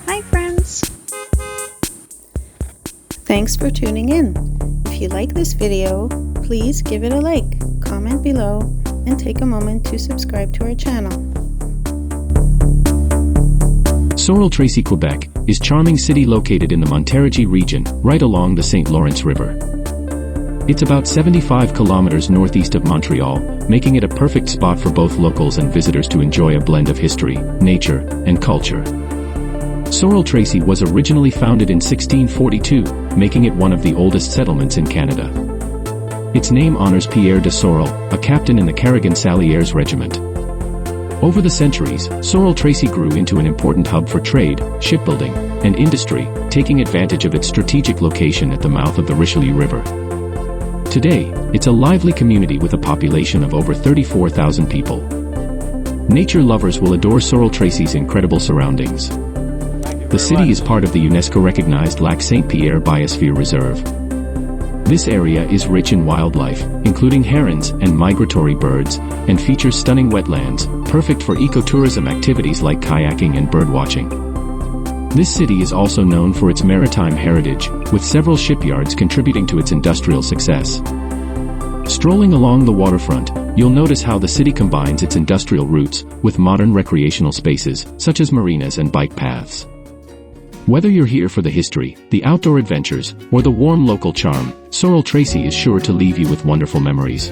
Hi friends! Thanks for tuning in. If you like this video, please give it a like, comment below, and take a moment to subscribe to our channel. Sorel Tracy, Quebec, is a charming city located in the Montérégie region, right along the St. Lawrence River. It's about 75 kilometers northeast of Montreal, making it a perfect spot for both locals and visitors to enjoy a blend of history, nature, and culture. Sorel Tracy was originally founded in 1642, making it one of the oldest settlements in Canada. Its name honors Pierre de Sorel, a captain in the Carignan-Salières regiment. Over the centuries, Sorel Tracy grew into an important hub for trade, shipbuilding, and industry, taking advantage of its strategic location at the mouth of the Richelieu River. Today, it's a lively community with a population of over 34,000 people. Nature lovers will adore Sorel Tracy's incredible surroundings. The city is part of the UNESCO-recognized Lac Saint-Pierre Biosphere Reserve. This area is rich in wildlife, including herons and migratory birds, and features stunning wetlands, perfect for ecotourism activities like kayaking and birdwatching. This city is also known for its maritime heritage, with several shipyards contributing to its industrial success. Strolling along the waterfront, you'll notice how the city combines its industrial roots with modern recreational spaces, such as marinas and bike paths. Whether you're here for the history, the outdoor adventures, or the warm local charm, Sorel Tracy is sure to leave you with wonderful memories.